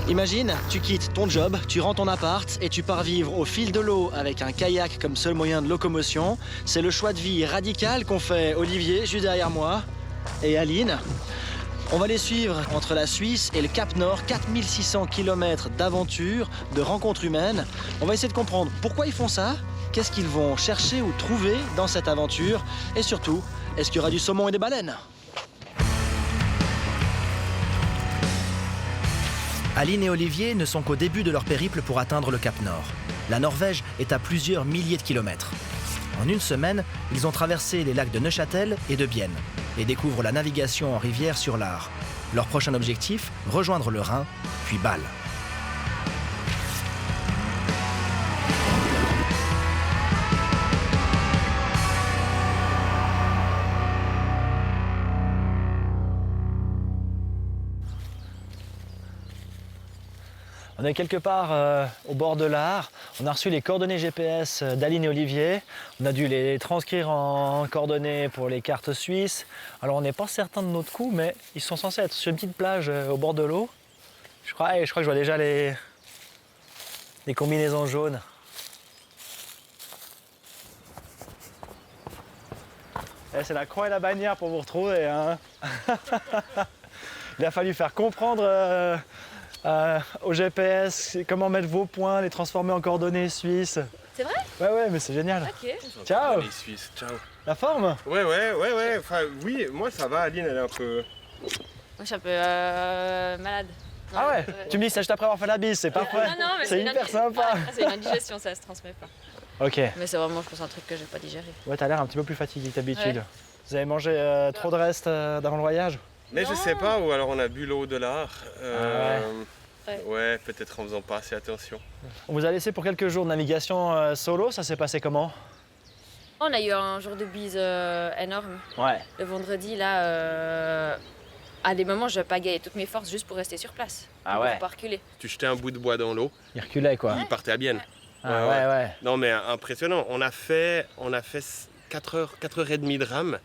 Imagine, tu quittes ton job, tu rends ton appart et tu pars vivre au fil de l'eau avec un kayak comme seul moyen de locomotion. C'est le choix de vie radical qu'ont fait Olivier, juste derrière moi, et Aline. On va les suivre entre la Suisse et le Cap Nord, 4600 km d'aventure, de rencontres humaines. On va essayer de comprendre pourquoi ils font ça, qu'est-ce qu'ils vont chercher ou trouver dans cette aventure, et surtout, est-ce qu'il y aura du saumon et des baleines? Aline et Olivier ne sont qu'au début de leur périple pour atteindre le Cap Nord. La Norvège est à plusieurs milliers de kilomètres. En une semaine, ils ont traversé les lacs de Neuchâtel et de Bienne et découvrent la navigation en rivière sur l'Aar. Leur prochain objectif, rejoindre le Rhin, puis Bâle. On est quelque part au bord de l'Aar. On a reçu les coordonnées GPS d'Aline et Olivier. On a dû les transcrire en coordonnées pour les cartes suisses. Alors on n'est pas certain de notre coup, mais ils sont censés être sur une petite plage au bord de l'eau. Je crois que je vois déjà les combinaisons jaunes. C'est la croix et la bannière pour vous retrouver, hein. Il a fallu faire comprendre au GPS comment mettre vos points, les transformer en coordonnées suisses. C'est vrai? Ouais, mais c'est génial. Ok. Ciao. Les Suisses, ciao. La forme? Ouais. Enfin, oui, moi ça va, Aline, elle est un peu... Moi, je suis un peu malade. Non, Ah ouais, tu me dis ça juste après avoir fait la bise, c'est parfait. Non, mais c'est hyper sympa. Ah, c'est une indigestion, ça se transmet pas. Ok. Mais c'est vraiment, je pense, un truc que j'ai pas digéré. Ouais, t'as l'air un petit peu plus fatigué que d'habitude. Ouais. Vous avez mangé trop de reste d'avant le voyage? Mais Non. je sais pas, ou alors on a bu l'eau de l'Aar. Ouais. Ouais, peut-être en faisant pas assez attention. On vous a laissé pour quelques jours de navigation solo, ça s'est passé comment? On a eu un jour de bise énorme. Ouais. Le vendredi, là, à des moments, je pagayais toutes mes forces juste pour rester sur place. Ah pour ouais. pas reculer. Tu jetais un bout de bois dans l'eau, Il reculait quoi. il partait à Bienne. Ah ouais. Non mais impressionnant, on a fait 4h30 de rame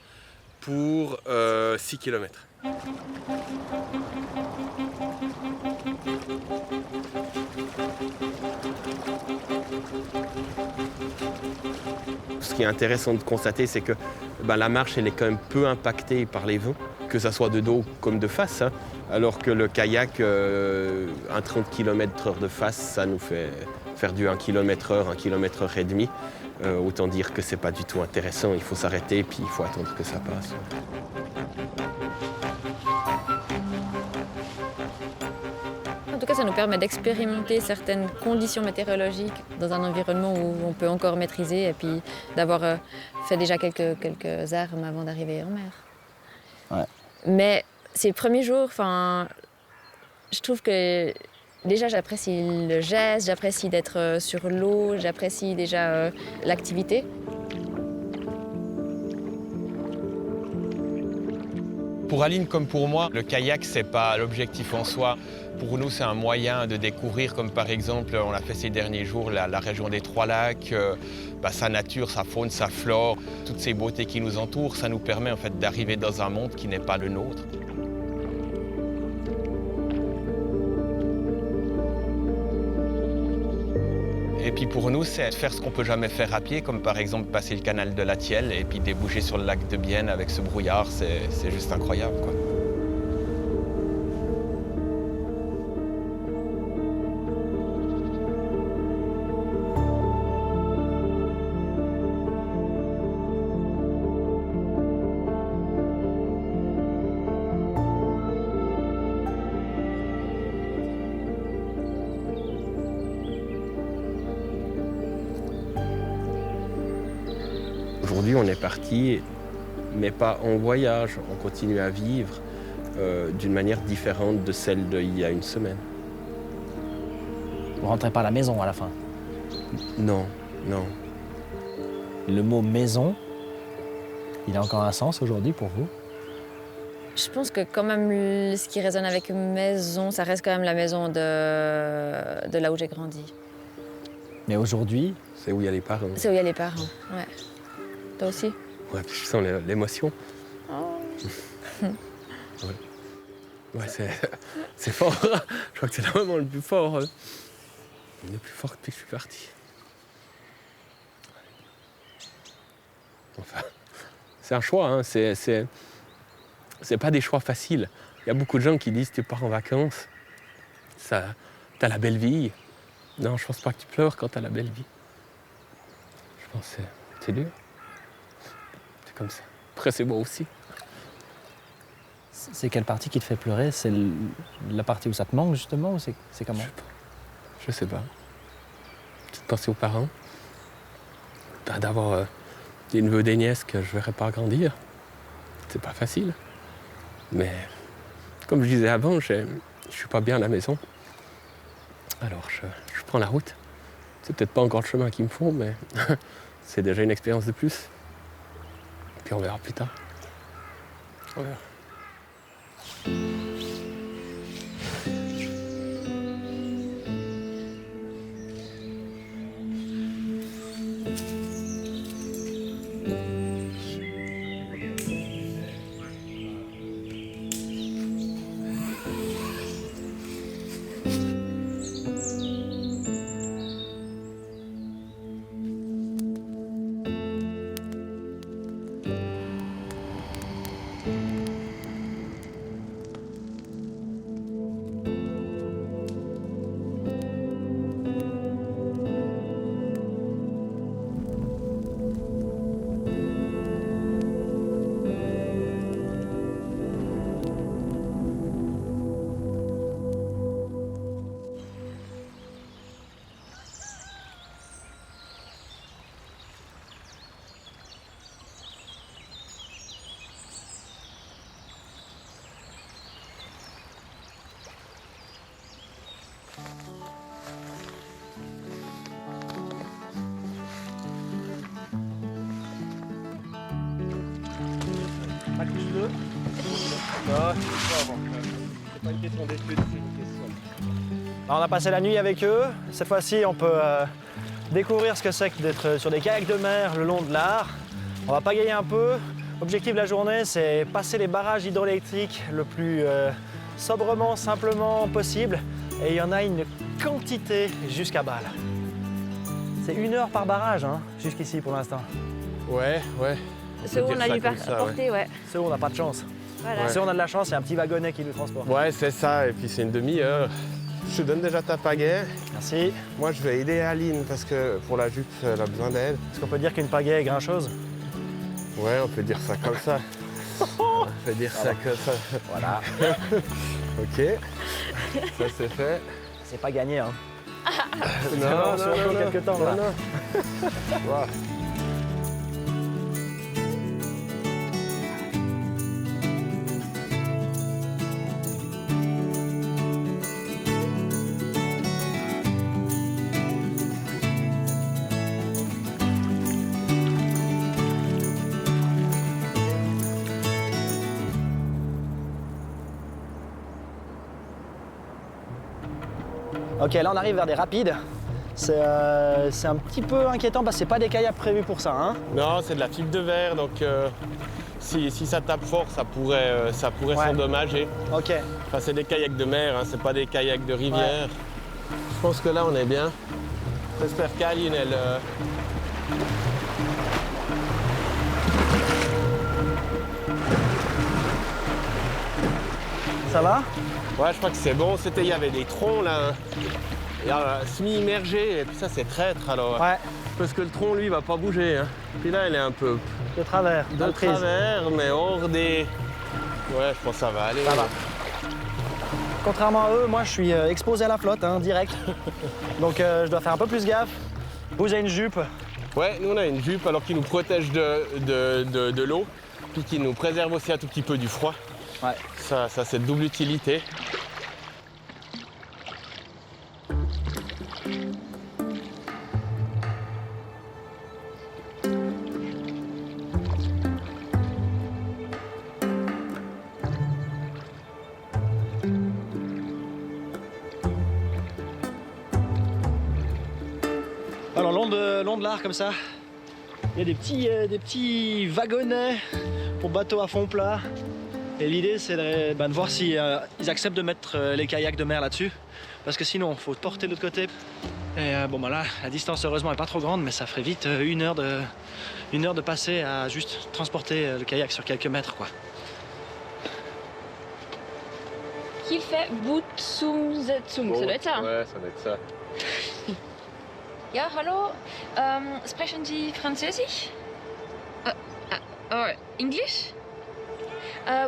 pour 6 km. Ce qui est intéressant de constater, c'est que la marche elle est quand même peu impactée par les vents, que ça soit de dos comme de face, hein, alors que le kayak, un 30 km/h de face, ça nous fait faire du 1 km/h, 1 km/h et demi. Autant dire que c'est pas du tout intéressant, il faut s'arrêter et puis il faut attendre que ça passe. En tout cas, ça nous permet d'expérimenter certaines conditions météorologiques dans un environnement où on peut encore maîtriser et puis d'avoir fait déjà quelques armes avant d'arriver en mer. Ouais. Mais ces premiers jours, je trouve que déjà j'apprécie le geste, j'apprécie d'être sur l'eau, j'apprécie déjà l'activité. Pour Aline comme pour moi, le kayak, c'est pas l'objectif en soi. Pour nous, c'est un moyen de découvrir, comme par exemple, on a fait ces derniers jours la région des Trois Lacs, sa nature, sa faune, sa flore, toutes ces beautés qui nous entourent. Ça nous permet en fait d'arriver dans un monde qui n'est pas le nôtre. Et puis pour nous, c'est faire ce qu'on peut jamais faire à pied, comme par exemple passer le canal de la Thielle et puis déboucher sur le lac de Bienne avec ce brouillard, c'est juste incroyable, quoi. Aujourd'hui, on est parti, mais pas en voyage. On continue à vivre d'une manière différente de celle d'il y a une semaine. Vous rentrez pas à la maison à la fin? Non. Le mot maison, il a encore un sens aujourd'hui pour vous? Je pense que quand même, ce qui résonne avec maison, ça reste quand même la maison de là où j'ai grandi. Mais aujourd'hui? C'est où il y a les parents. C'est où il y a les parents, ouais. Toi aussi? Ouais, je sens l'émotion. Oh. Ouais. Ouais, c'est fort. Je crois que c'est vraiment le plus fort. Le plus fort depuis que je suis parti. Enfin, c'est un choix, hein. C'est pas des choix faciles. Il y a beaucoup de gens qui disent tu pars en vacances, t'as la belle vie. Non, je pense pas que tu pleures quand t'as la belle vie. Je pense que c'est dur. C'est comme ça. Après, c'est beau aussi. C'est quelle partie qui te fait pleurer? C'est la partie où ça te manque justement ou c'est comment? Je sais pas. Peut-être penser aux parents. D'avoir des neveux, des nièces que je verrai pas grandir. C'est pas facile. Mais comme je disais avant, je suis pas bien à la maison. Alors je prends la route. C'est peut-être pas encore le chemin qu'il me faut, mais c'est déjà une expérience de plus. Puis on verra plus tard. On verra. On a passé la nuit avec eux. Cette fois-ci, on peut découvrir ce que c'est que d'être sur des kayaks de mer le long de l'Ar. On va pagayer un peu. L'objectif de la journée, c'est passer les barrages hydroélectriques le plus sobrement, simplement possible. Et il y en a une quantité jusqu'à Bâle. C'est 1 heure par barrage, hein, jusqu'ici pour l'instant. Ouais. Ceux où on a dû porter, ouais. Ceux où on n'a pas de chance. Voilà. Ceux où on a de la chance, il y a un petit wagonnet qui nous transporte. Ouais, c'est ça. Et puis c'est une demi-heure. Je te donne déjà ta pagaie. Merci. Moi, je vais aider Aline parce que pour la jupe, elle a besoin d'aide. Est-ce qu'on peut dire qu'une pagaie est grincheuse? Ouais, on peut dire ça comme ça. On peut dire ça comme ça. Voilà. Ok. Ça, c'est fait. C'est pas gagné, hein. Non, quelques temps, là. Wow. Ok, là on arrive vers des rapides. C'est un petit peu inquiétant parce que c'est pas des kayaks prévus pour ça, hein. Non, c'est de la fibre de verre, donc si ça tape fort, ça pourrait s'endommager. Ok. Enfin, c'est des kayaks de mer, hein, c'est pas des kayaks de rivière. Ouais. Je pense que là, on est bien. J'espère qu'Aline, elle... Ça va? Ouais, je crois que c'est bon. Il y avait des troncs, là. Semi-immergés, et puis ça, c'est traître, alors. Ouais. Parce que le tronc, lui, va pas bouger. Hein. Puis là, elle est un peu... De travers. De travers, mais hors des... Ouais, je pense que ça va aller. Ça va. Contrairement à eux, moi, je suis exposé à la flotte, hein, direct. Donc, je dois faire un peu plus gaffe. Vous avez une jupe. Ouais, nous, on a une jupe, alors qui nous protège de l'eau, puis qui nous préserve aussi un tout petit peu du froid. Ouais. Ça c'est de double utilité. Alors, long de l'Ar, comme ça, il y a des petits wagonnets pour bateaux à fond plat. Et l'idée, c'est de voir si ils acceptent de mettre les kayaks de mer là-dessus. Parce que sinon, il faut porter de l'autre côté. Et là, la distance, heureusement, n'est pas trop grande, mais ça ferait vite une heure de passer à juste transporter le kayak sur quelques mètres, quoi. Qu'il fait Boetsum, ça doit être ça. Hein? Ouais, ça doit être ça. Ja, hallo. Sprechen Sie Französisch? Or English?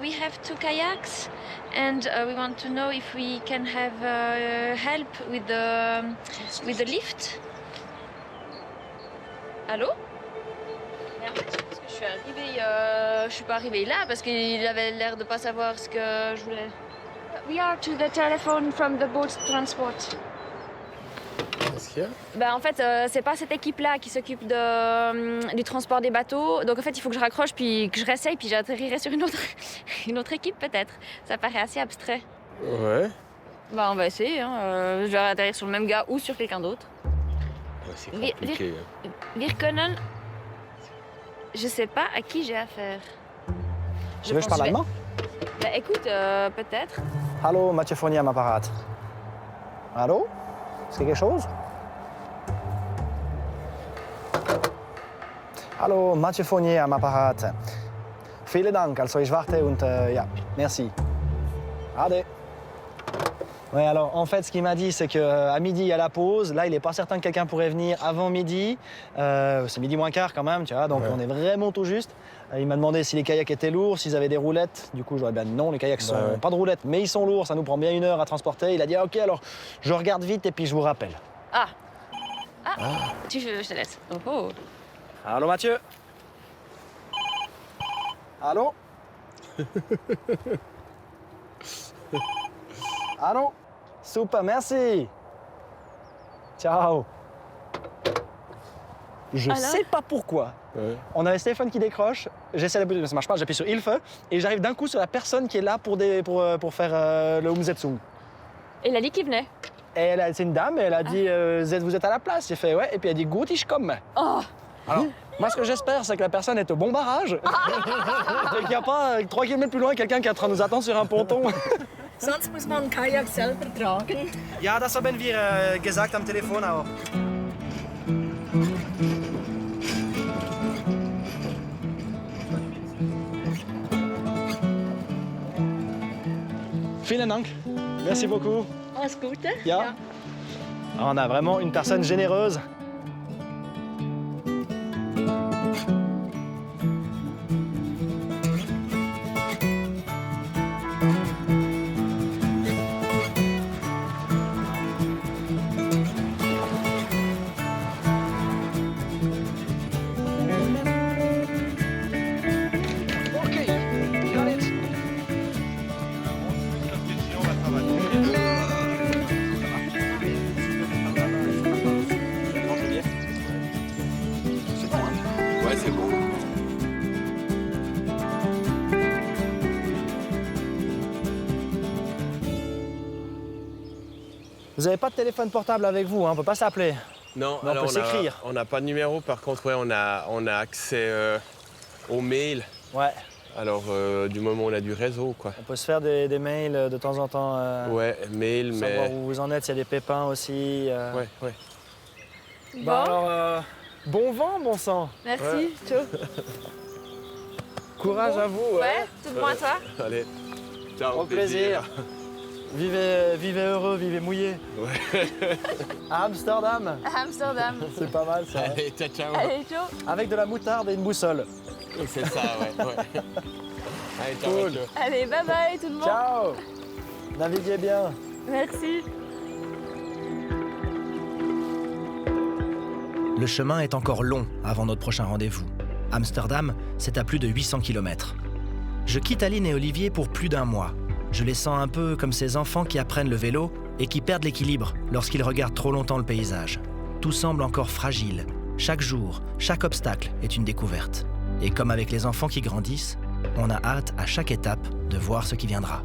We have 2 kayaks and we want to know if we can have help with the lift. Allô? Merde, parce que je suis arrivée, je suis pas arrivée là parce qu'il avait l'air de pas savoir ce que je voulais. We are to the telephone from the boat transport. Qu'est-ce qu'il y a? Ben, en fait, c'est pas cette équipe-là qui s'occupe du transport des bateaux. Donc en fait, il faut que je raccroche puis que je réessaye puis j'atterrirai sur une autre équipe peut-être. Ça paraît assez abstrait. Ouais. Ben, on va essayer. Hein. Je vais atterrir sur le même gars ou sur quelqu'un d'autre. Ouais, c'est compliqué. Wir können... Je sais pas à qui j'ai affaire. Tu veux que je parle allemand? Ben, écoute, peut-être. Allô, Mathieu Fournier à m'apparat. Allô? C'est quelque chose? Hallo, Mathieu Fournier am Apparat. Vielen Dank, also ich warte und ja, merci. Ade. Ouais, alors en fait, ce qu'il m'a dit, c'est qu'à midi, il y a la pause. Là, il n'est pas certain que quelqu'un pourrait venir avant midi. C'est midi moins quart quand même, tu vois, donc on est vraiment tout juste. Il m'a demandé si les kayaks étaient lourds, s'ils avaient des roulettes. Du coup, j'aurais bien dit non, les kayaks sont pas de roulettes, mais ils sont lourds, ça nous prend bien 1 heure à transporter. Il a dit ok, alors je regarde vite et puis je vous rappelle. Ah. Je te laisse. Oh. Allô, Mathieu? Allô? Allô? Super, merci. Ciao. Je sais pas pourquoi. Ouais. On avait Stéphane qui décroche, j'essaie d'appuyer, ça marche pas, j'appuie sur Hilfe et j'arrive d'un coup sur la personne qui est là pour faire le Umsetzung. Il a dit qu'il venait. Et c'est une dame, et elle a dit vous êtes à la place? J'ai fait ouais, et puis elle a dit gut, ich komme. Oh. Alors, moi ce que j'espère, c'est que la personne est au bon barrage et qu'il n'y a pas 3 km plus loin quelqu'un qui est en train de nous attendre sur un ponton. Sonst muss man Kajak selber tragen. Ja, das haben wir gesagt am Telefon auch. Vielen Dank. Merci beaucoup. Alles Gute. Ja. On a vraiment une personne généreuse. Ouais, c'est bon. Vous n'avez pas de téléphone portable avec vous, hein, on ne peut pas s'appeler. Non, Mais on peut s'écrire. on n'a pas de numéro. Par contre, ouais, on a accès au mail. Ouais, Alors, du moment où on a du réseau, quoi. on peut se faire des mails de temps en temps. Ouais, mail, Savoir mais... où vous en êtes, s'il y a des pépins aussi. Ouais, ouais. Bon. Alors, bon vent, bon sang. Merci. Ouais. Ciao. Courage à vous. Ouais, tout bon à toi. Allez, ciao. Au plaisir. Vivez heureux, vivez mouillé. Ouais. À Amsterdam, À Amsterdam. c'est pas mal ça. Allez, ciao, ciao. Allez, ciao. Avec de la moutarde et une boussole. C'est ça, ouais. Allez, ciao, Cool. ciao. Allez, bye bye tout le monde. Ciao. Naviguez bien. Merci. Le chemin est encore long avant notre prochain rendez-vous. Amsterdam, c'est à plus de 800 km. Je quitte Aline et Olivier pour plus d'1 mois. Je les sens un peu comme ces enfants qui apprennent le vélo et qui perdent l'équilibre lorsqu'ils regardent trop longtemps le paysage. Tout semble encore fragile. Chaque jour, chaque obstacle est une découverte. Et comme avec les enfants qui grandissent, on a hâte à chaque étape de voir ce qui viendra.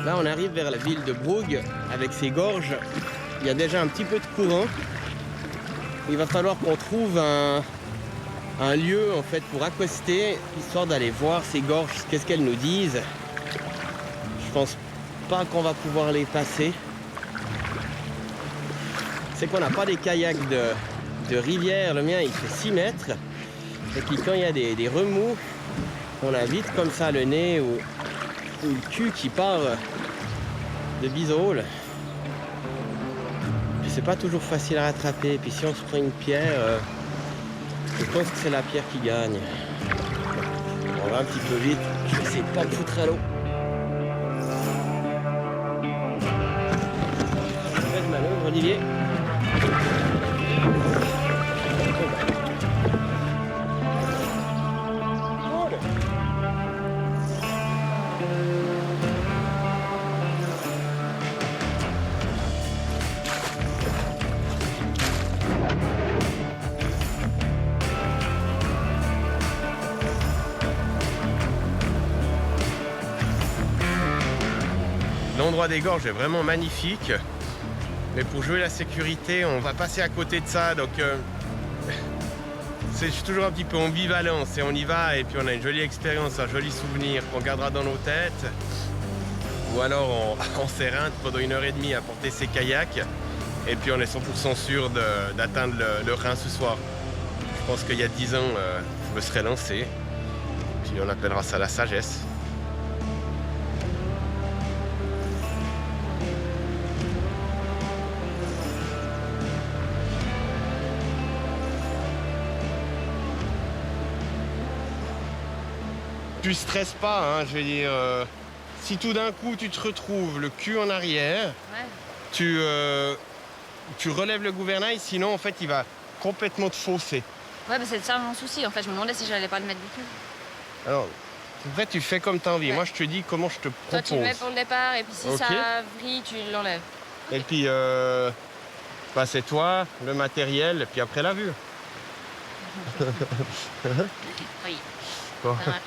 Là, on arrive vers la ville de Brugg avec ses gorges. Il y a déjà un petit peu de courant. Il va falloir qu'on trouve un lieu en fait pour accoster, histoire d'aller voir ces gorges, qu'est-ce qu'elles nous disent. Je pense pas qu'on va pouvoir les passer. C'est qu'on n'a pas des kayaks de rivière. Le mien, il fait 6 mètres. Et puis quand il y a des remous, on a vite comme ça le nez ou le cul qui part de biseaules. Puis c'est pas toujours facile à rattraper. Puis si on se prend une pierre, je pense que c'est la pierre qui gagne. On va un petit peu vite. Je vais essayer de pas me foutre à l'eau. Belle manœuvre, Olivier. L'endroit des gorges est vraiment magnifique, mais pour jouer la sécurité, on va passer à côté de ça, donc c'est toujours un petit peu ambivalence et on y va et puis on a une jolie expérience, un joli souvenir qu'on gardera dans nos têtes, ou alors on s'éreinte pendant 1h30 à porter ses kayaks et puis on est 100% sûr d'atteindre le Rhin ce soir. Je pense qu'il y a 10 ans, je me serais lancé, puis on appellera ça la sagesse. Tu stresses pas, hein, je veux dire, si tout d'un coup tu te retrouves le cul en arrière, Ouais. tu relèves le gouvernail, sinon en fait il va complètement te fausser. Ouais, bah c'est ça mon souci. En fait, je me demandais si j'allais pas le mettre du tout. Alors, après tu fais comme tu as envie. Ouais. Moi je te dis comment je te propose. Toi, tu le mets pour le départ et puis si Ok. ça vrille, tu l'enlèves. Et puis, bah, c'est toi, le matériel, et puis après la vue. Oui. Bon. Ça marche.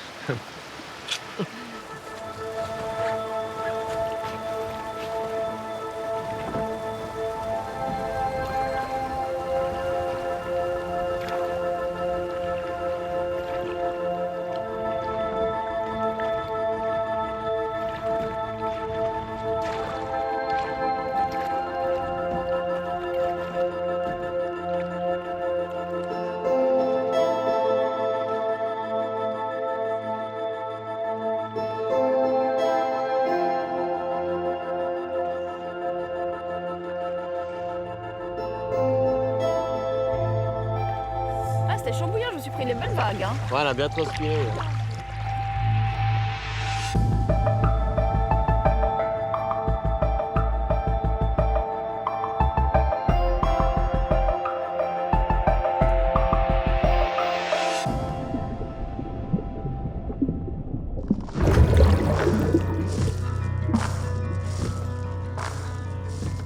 Ah, c'était chaud bouillant, je me suis pris les belles vagues. Hein. Voilà, bien transpiré.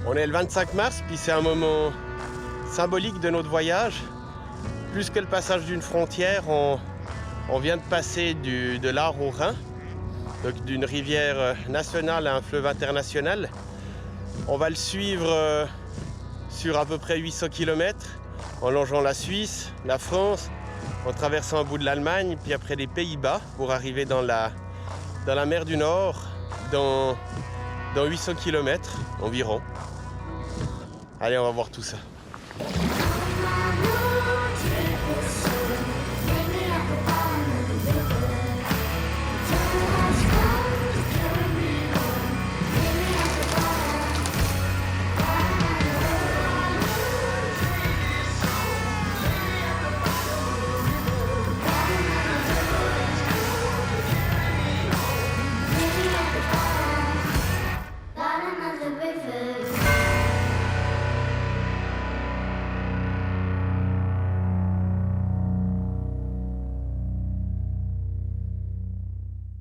On est le 25 mars, puis c'est un moment symbolique de notre voyage. Plus que le passage d'une frontière, on vient de passer de l'Ar au Rhin, donc d'une rivière nationale à un fleuve international. On va le suivre sur à peu près 800 km, en longeant la Suisse, la France, en traversant un bout de l'Allemagne, puis après les Pays-Bas, pour arriver dans la mer du Nord, dans 800 km environ. Allez, on va voir tout ça.